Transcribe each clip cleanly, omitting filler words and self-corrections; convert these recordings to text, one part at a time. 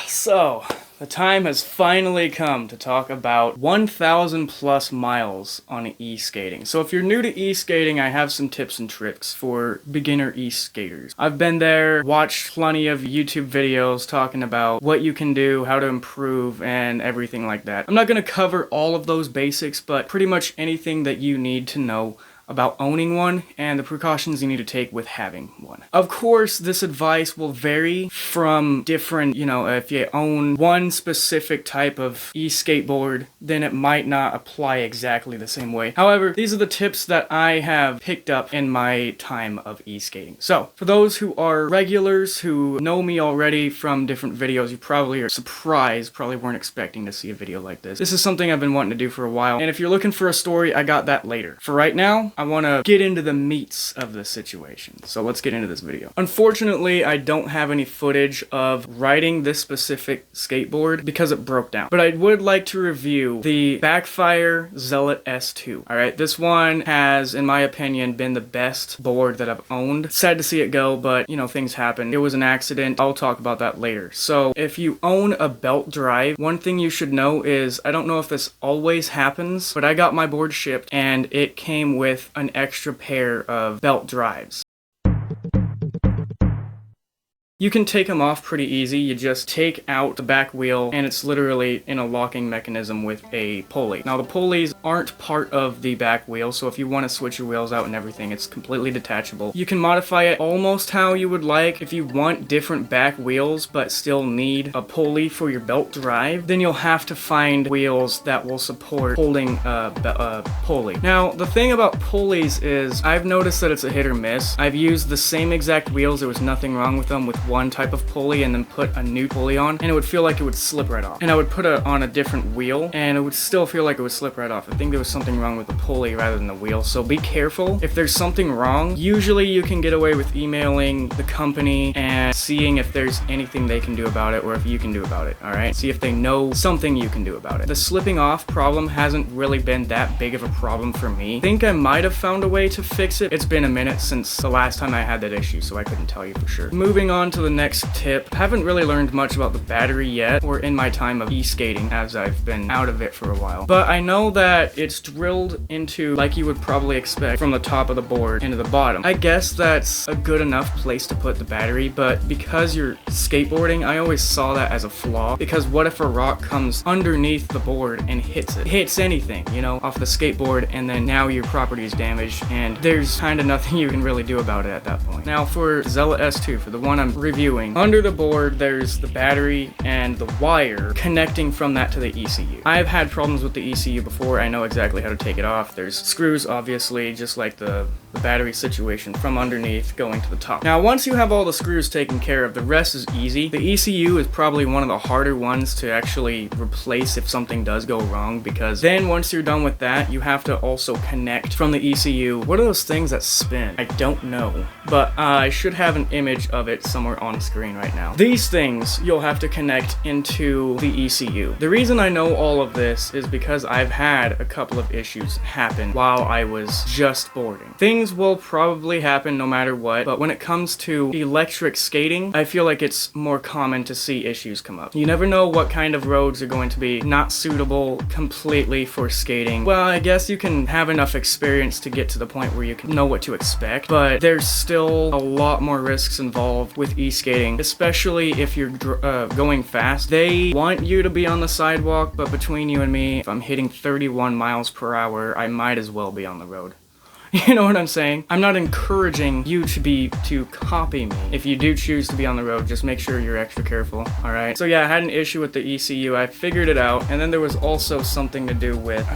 So the time has finally come to talk about 1,000+ miles on e-skating. So if you're new to e-skating, I have some tips and tricks for beginner e-skaters. I've been there, watched plenty of YouTube videos talking about what you can do, how to improve, and everything like that. I'm not going to cover all of those basics, but pretty much anything that you need to know about owning one and the precautions you need to take with having one. Of course, this advice will vary from different, if you own one specific type of e-skateboard, then it might not apply exactly the same way. However, these are the tips that I have picked up in my time of e-skating. So, for those who are regulars who know me already from different videos, you probably are surprised, probably weren't expecting to see a video like this. This is something I've been wanting to do for a while, and if you're looking for a story, I got that later. For right now, I want to get into the meats of the situation. So let's get into this video. Unfortunately, I don't have any footage of riding this specific skateboard because it broke down. But I would like to review the Backfire Zelot S2. Alright, this one has, in my opinion, been the best board that I've owned. Sad to see it go, but, things happen. It was an accident. I'll talk about that later. So, if you own a belt drive, one thing you should know is, I don't know if this always happens, but I got my board shipped and it came with an extra pair of belt drives. You can take them off pretty easy. You just take out the back wheel and it's literally in a locking mechanism with a pulley. Now the pulleys aren't part of the back wheel, so if you want to switch your wheels out and everything, it's completely detachable. You can modify it almost how you would like. If you want different back wheels but still need a pulley for your belt drive, then you'll have to find wheels that will support holding a pulley. Now the thing about pulleys is I've noticed that it's a hit or miss. I've used the same exact wheels, there was nothing wrong with them, with one type of pulley and then put a new pulley on, and it would feel like it would slip right off. And I would put it on a different wheel and it would still feel like it would slip right off. I think there was something wrong with the pulley rather than the wheel, so be careful. If there's something wrong, usually you can get away with emailing the company and seeing if there's anything they can do about it or if you can do about it, alright? See if they know something you can do about it. The slipping off problem hasn't really been that big of a problem for me. I think I might have found a way to fix it. It's been a minute since the last time I had that issue, so I couldn't tell you for sure. Moving on to the next tip. Haven't really learned much about the battery yet, or in my time of e-skating, as I've been out of it for a while. But I know that it's drilled into, like you would probably expect, from the top of the board into the bottom. I guess that's a good enough place to put the battery, but because you're skateboarding, I always saw that as a flaw, because what if a rock comes underneath the board and hits it? Hits anything, off the skateboard, and then now your property is damaged, and there's kind of nothing you can really do about it at that point. Now for Zelot S2, for the one I'm reviewing, under the board there's the battery and the wire connecting from that to the ECU. I've had problems with the ECU before. I know exactly how to take it off. There's screws, obviously, just like the battery situation, from underneath going to the top. Now once you have all the screws taken care of, the rest is easy. The ECU is probably one of the harder ones to actually replace if something does go wrong, because then once you're done with that, you have to also connect from the ECU. What are those things that spin? I don't know, but I should have an image of it somewhere on screen right now. These things you'll have to connect into the ECU. The reason I know all of this is because I've had a couple of issues happen while I was just boarding. Things will probably happen no matter what, but when it comes to electric skating, I feel like it's more common to see issues come up. You never know what kind of roads are going to be not suitable completely for skating. Well, I guess you can have enough experience to get to the point where you can know what to expect, but there's still a lot more risks involved with e-skating, especially if you're going fast. They want you to be on the sidewalk, but between you and me, if I'm hitting 31 miles per hour, I might as well be on the road. You know what I'm saying? I'm not encouraging you to copy me. If you do choose to be on the road, just make sure you're extra careful, alright? So yeah, I had an issue with the ECU. I figured it out, and then there was also something to do with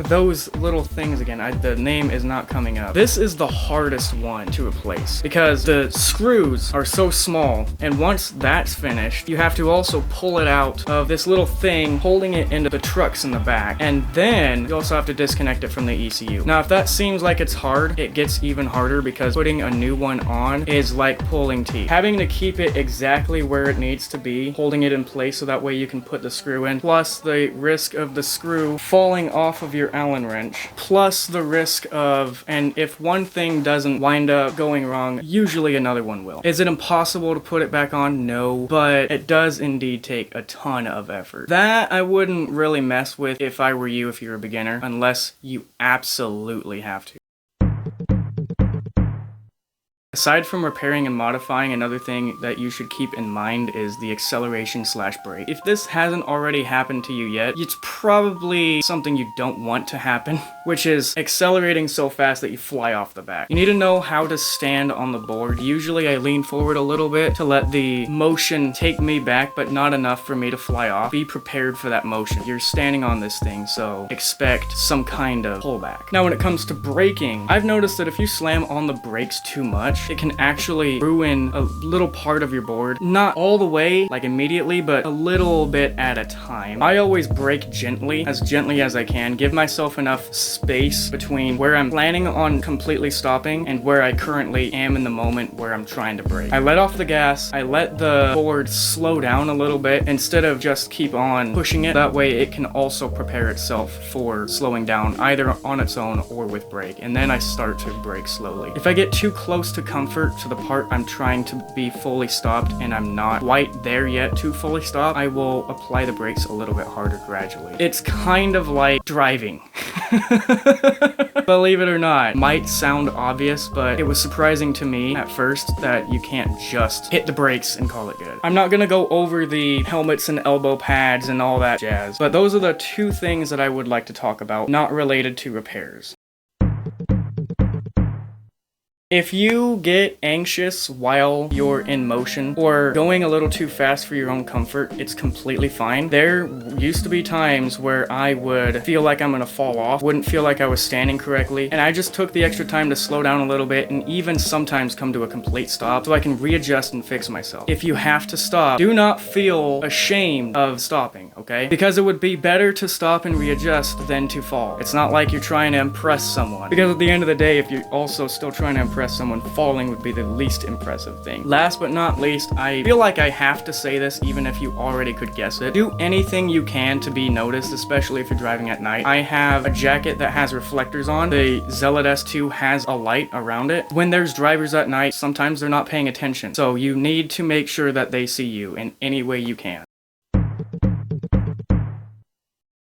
those little things again. The name is not coming up. This is the hardest one to replace because the screws are so small, and once that's finished, you have to also pull it out of this little thing holding it into the trucks in the back, and then you also have to disconnect it from the ECU. Now if that seems like it's hard, it gets even harder because putting a new one on is like pulling teeth. Having to keep it exactly where it needs to be, holding it in place so that way you can put the screw in, plus the risk of the screw falling off of your your Allen wrench, plus the risk of, and if one thing doesn't wind up going wrong, usually another one will. Is it impossible to put it back on? No, but it does indeed take a ton of effort. That I wouldn't really mess with if I were you, if you're a beginner, unless you absolutely have to. Aside from repairing and modifying, another thing that you should keep in mind is the acceleration/brake. If this hasn't already happened to you yet, it's probably something you don't want to happen, which is accelerating so fast that you fly off the back. You need to know how to stand on the board. Usually I lean forward a little bit to let the motion take me back, but not enough for me to fly off. Be prepared for that motion. You're standing on this thing, so expect some kind of pullback. Now when it comes to braking, I've noticed that if you slam on the brakes too much, it can actually ruin a little part of your board. Not all the way, like immediately, but a little bit at a time. I always brake gently as I can. Give myself enough space between where I'm planning on completely stopping and where I currently am in the moment where I'm trying to brake. I let off the gas, I let the board slow down a little bit instead of just keep on pushing it. That way it can also prepare itself for slowing down either on its own or with brake. And then I start to brake slowly. If I get too close to comfort to the part I'm trying to be fully stopped and I'm not quite there yet to fully stop, I will apply the brakes a little bit harder gradually. It's kind of like driving. Believe it or not, might sound obvious, but it was surprising to me at first that you can't just hit the brakes and call it good. I'm not gonna go over the helmets and elbow pads and all that jazz, but those are the two things that I would like to talk about, not related to repairs. If you get anxious while you're in motion or going a little too fast for your own comfort, it's completely fine. There used to be times where I would feel like I'm gonna fall off, wouldn't feel like I was standing correctly, and I just took the extra time to slow down a little bit and even sometimes come to a complete stop so I can readjust and fix myself. If you have to stop, do not feel ashamed of stopping, okay? Because it would be better to stop and readjust than to fall. It's not like you're trying to impress someone, because at the end of the day, if you're also still trying to impress someone, falling would be the least impressive thing. Last but not least, I feel like I have to say this even if you already could guess it. Do anything you can to be noticed, especially if you're driving at night. I have a jacket that has reflectors on. The Zelot S2 has a light around it. When there's drivers at night, sometimes they're not paying attention. So you need to make sure that they see you in any way you can.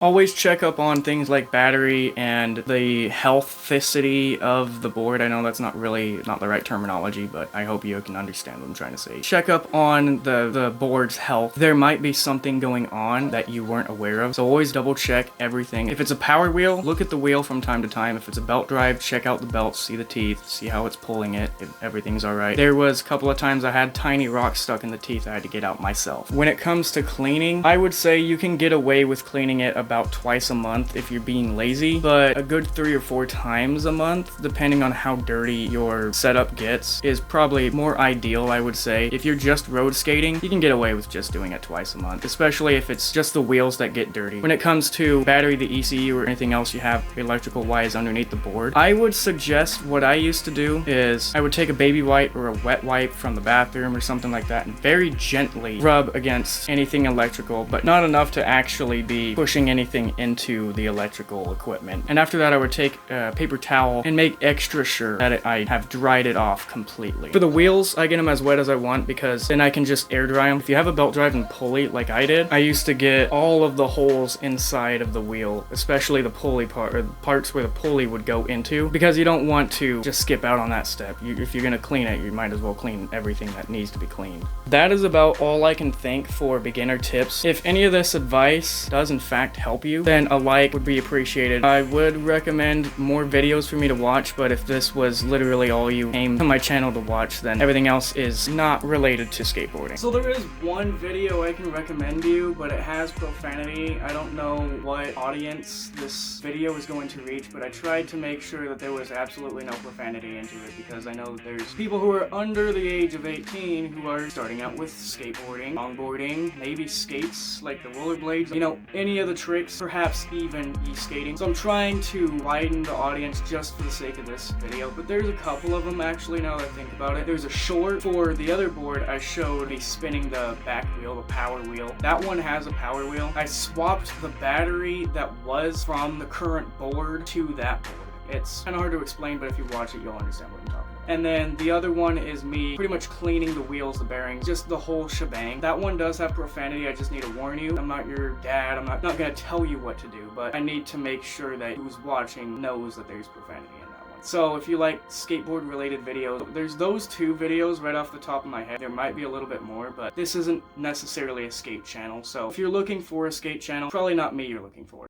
Always check up on things like battery and the healthicity of the board. I know that's not the right terminology, but I hope you can understand what I'm trying to say. Check up on the board's health. There might be something going on that you weren't aware of, so always double check everything. If it's a power wheel, look at the wheel from time to time. If it's a belt drive, check out the belt, see the teeth, see how it's pulling it, if everything's alright. There was a couple of times I had tiny rocks stuck in the teeth I had to get out myself. When it comes to cleaning, I would say you can get away with cleaning it about twice a month if you're being lazy, but a good 3 or 4 times a month, depending on how dirty your setup gets, is probably more ideal, I would say. If you're just road skating, you can get away with just doing it twice a month, especially if it's just the wheels that get dirty. When it comes to battery, the ECU, or anything else you have electrical wise underneath the board, I would suggest what I used to do is I would take a baby wipe or a wet wipe from the bathroom or something like that and very gently rub against anything electrical, but not enough to actually be pushing anything into the electrical equipment. And after that, I would take a paper towel and make extra sure that I have dried it off completely. For the wheels, I get them as wet as I want because then I can just air dry them. If you have a belt drive and pulley like I did, I used to get all of the holes inside of the wheel, especially the pulley part, or the parts where the pulley would go into, because you don't want to just skip out on that step. If you're gonna clean it, you might as well clean everything that needs to be cleaned. That is about all I can think for beginner tips. If any of this advice does in fact help you, then a like would be appreciated. I would recommend more videos for me to watch, but if this was literally all you came to my channel to watch, then everything else is not related to skateboarding. So there is one video I can recommend you, but it has profanity. I don't know what audience this video is going to reach, but I tried to make sure that there was absolutely no profanity into it because I know that there's people who are under the age of 18 who are starting out with skateboarding, longboarding, maybe skates like the rollerblades, you know, any of the trades bikes, perhaps even e-skating. So I'm trying to widen the audience just for the sake of this video, but there's a couple of them actually now that I think about it. There's a short for the other board I showed me spinning the back wheel, the power wheel. That one has a power wheel. I swapped the battery that was from the current board to that board. It's kind of hard to explain, but if you watch it, you'll understand what I'm talking about. And then the other one is me pretty much cleaning the wheels, the bearings, just the whole shebang. That one does have profanity. I just need to warn you. I'm not your dad. I'm not going to tell you what to do, but I need to make sure that who's watching knows that there's profanity in that one. So if you like skateboard related videos, there's those two videos right off the top of my head. There might be a little bit more, but this isn't necessarily a skate channel. So if you're looking for a skate channel, probably not me you're looking for.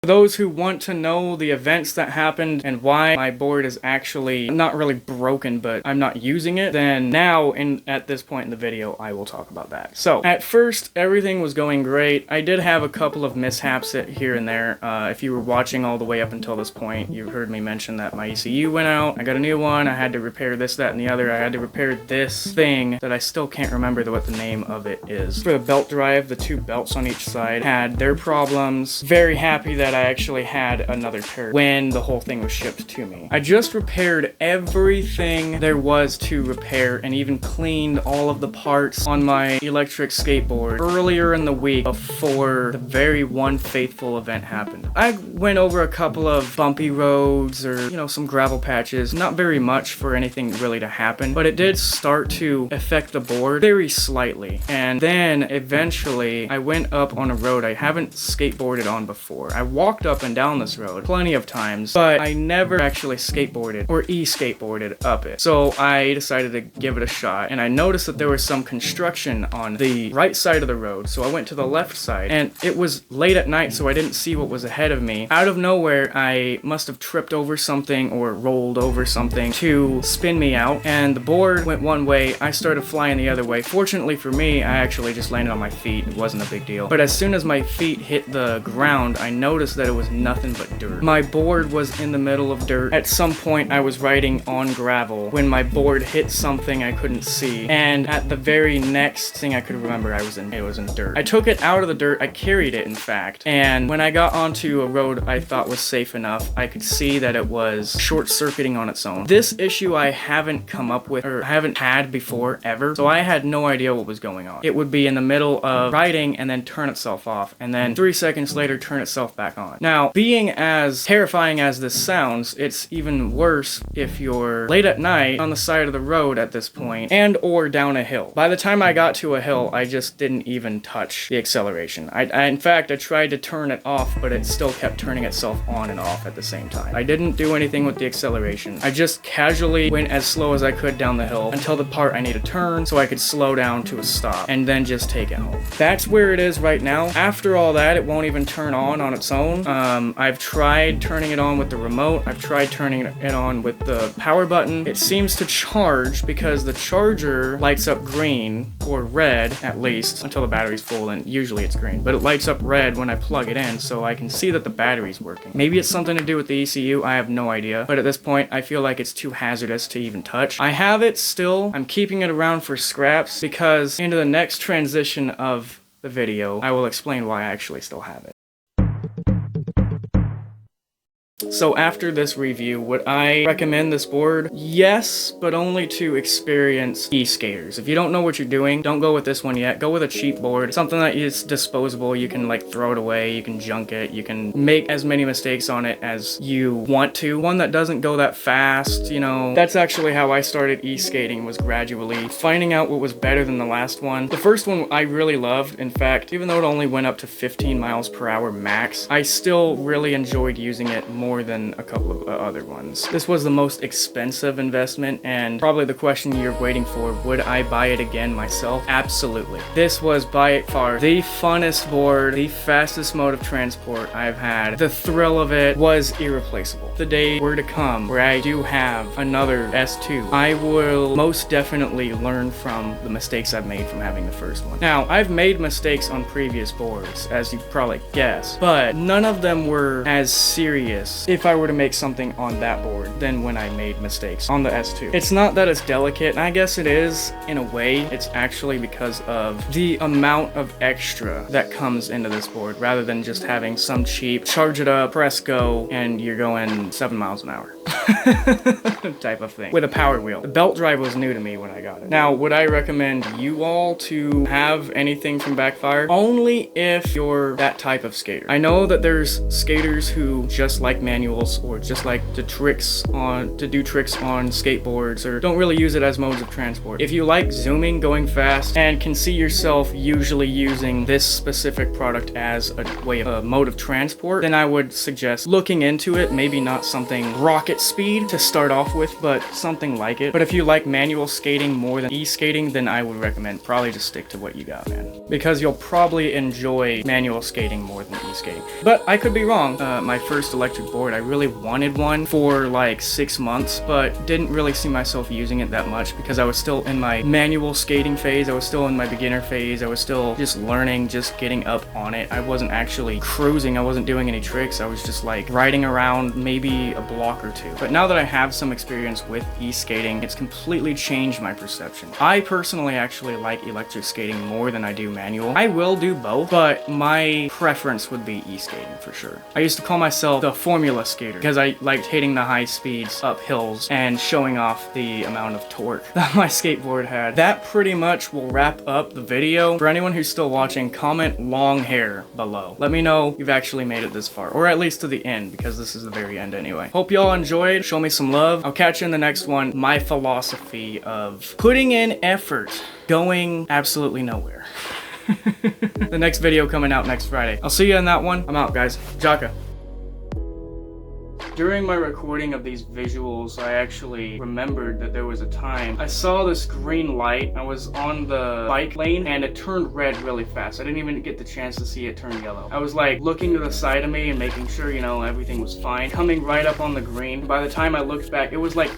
For those who want to know the events that happened and why my board is actually not really broken, but I'm not using it, then now at this point in the video, I will talk about that. So at first, everything was going great. I did have a couple of mishaps here and there. If you were watching all the way up until this point, you heard me mention that my ECU went out. I got a new one. I had to repair this, that, and the other. I had to repair this thing that I still can't remember what the name of it is. For the belt drive, the two belts on each side had their problems. Very happy that I actually had another turd when the whole thing was shipped to me. I just repaired everything there was to repair and even cleaned all of the parts on my electric skateboard earlier in the week before the very one fateful event happened. I went over a couple of bumpy roads or, some gravel patches. Not very much for anything really to happen, but it did start to affect the board very slightly. And then eventually I went up on a road I haven't skateboarded on before. I walked up and down this road plenty of times, but I never actually skateboarded or e-skateboarded up it. So I decided to give it a shot, and I noticed that there was some construction on the right side of the road. So I went to the left side, and it was late at night, so I didn't see what was ahead of me. Out of nowhere, I must have tripped over something or rolled over something to spin me out, and the board went one way. I started flying the other way. Fortunately for me, I actually just landed on my feet. It wasn't a big deal. But as soon as my feet hit the ground, I noticed that it was nothing but dirt. My board was in the middle of dirt. At some point, I was riding on gravel when my board hit something I couldn't see, and at the very next thing I could remember, it was in dirt. I took it out of the dirt. I carried it, in fact, and when I got onto a road I thought was safe enough, I could see that it was short-circuiting on its own. This issue I haven't come up with or haven't had before ever, so I had no idea what was going on. It would be in the middle of riding and then turn itself off, and then 3 seconds later turn itself back on. Now, being as terrifying as this sounds, it's even worse if you're late at night on the side of the road at this point and or down a hill. By the time I got to a hill, I just didn't even touch the acceleration. In fact, I tried to turn it off, but it still kept turning itself on and off at the same time. I didn't do anything with the acceleration. I just casually went as slow as I could down the hill until the part I need to turn so I could slow down to a stop and then just take it home. That's where it is right now. After all that, it won't even turn on its own. I've tried turning it on with the remote. I've tried turning it on with the power button. It seems to charge because the charger lights up green or red at least until the battery's full, and usually it's green, but it lights up red when I plug it in so I can see that the battery's working. Maybe it's something to do with the ECU. I have no idea, but at this point I feel like it's too hazardous to even touch. I have it still. I'm keeping it around for scraps because into the next transition of the video I will explain why I actually still have it. So after this review, would I recommend this board? Yes, but only to experienced e-skaters. If you don't know what you're doing, don't go with this one yet. Go with a cheap board, something that is disposable. You can throw it away, you can junk it, you can make as many mistakes on it as you want to. One that doesn't go that fast, That's actually how I started e-skating, was gradually finding out what was better than the last one. The first one I really loved. In fact, even though it only went up to 15 miles per hour max, I still really enjoyed using it more than a couple of other ones. This was the most expensive investment, and probably the question you're waiting for, would I buy it again myself? Absolutely. This was by far the funnest board, the fastest mode of transport I've had. The thrill of it was irreplaceable. the day were to come where I do have another S2, I will most definitely learn from the mistakes I've made from having the first one. Now, I've made mistakes on previous boards, as you probably guessed, but none of them were as serious if I were to make something on that board than when I made mistakes on the S2. It's not that it's delicate, and I guess it is in a way. It's actually because of the amount of extra that comes into this board rather than just having some cheap charge it up, press go, and you're going 7 miles an hour type of thing with a power wheel. The belt drive was new to me when I got it. Now, would I recommend you all to have anything from Backfire? Only if you're that type of skater. I know that there's skaters who just like manuals or just like to do tricks on skateboards or don't really use it as modes of transport. If you like zooming, going fast, and can see yourself usually using this specific product as a mode of transport, then I would suggest looking into it. Maybe not something rocket speed to start off with, but something like it. But if you like manual skating more than e-skating, then I would recommend probably just stick to what you got, man. Because you'll probably enjoy manual skating more than e-skating. But I could be wrong. My first electric board, I really wanted one for like 6 months, but didn't really see myself using it that much because I was still in my manual skating phase. I was still in my beginner phase. I was still just learning, just getting up on it. I wasn't actually cruising. I wasn't doing any tricks. I was just like riding around maybe a block or two. But now that I have some experience with e-skating, it's completely changed my perception. I personally actually like electric skating more than I do manual. I will do both, but my preference would be e-skating for sure. I used to call myself the formula skater because I liked hitting the high speeds up hills and showing off the amount of torque that my skateboard had. That pretty much will wrap up the video. For anyone who's still watching, comment long hair below. Let me know you've actually made it this far, or at least to the end, because this is the very end anyway. Hope y'all enjoyed. Show me some love. I'll catch you in the next one. My philosophy of putting in effort, going absolutely nowhere. The next video coming out next Friday. I'll see you in that one. I'm out, guys. Jaka. During my recording of these visuals, I actually remembered that there was a time I saw this green light. I was on the bike lane and it turned red really fast. I didn't even get the chance to see it turn yellow. I was like looking to the side of me and making sure, you know, everything was fine. Coming right up on the green. By the time I looked back, it was like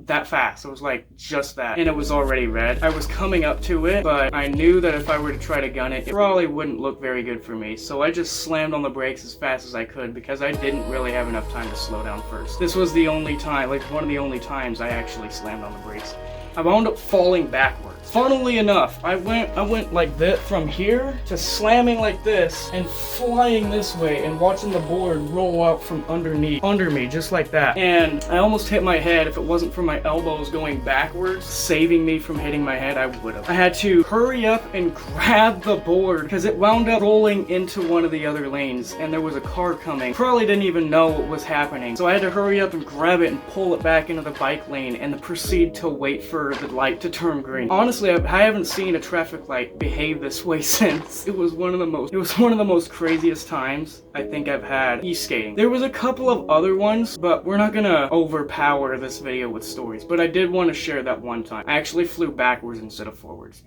that fast. It was like just that, and it was already red. I was coming up to it, but I knew that if I were to try to gun it, it probably wouldn't look very good for me. So I just slammed on the brakes as fast as I could because I didn't really have enough time to slow down first. This was the only time, like one of the only times I actually slammed on the brakes. I wound up falling backwards. Funnily enough, I went like this from here to slamming like this and flying this way and watching the board roll out from under me just like that. And I almost hit my head. If it wasn't for my elbows going backwards, saving me from hitting my head, I would have. I had to hurry up and grab the board because it wound up rolling into one of the other lanes and there was a car coming. Probably didn't even know what was happening. So I had to hurry up and grab it and pull it back into the bike lane and then proceed to wait for the light to turn green. Honestly, I haven't seen a traffic light behave this way since. It was one of the most craziest times I think I've had e-skating. There was a couple of other ones, but we're not gonna overpower this video with stories. But I did want to share that one time. I actually flew backwards instead of forwards.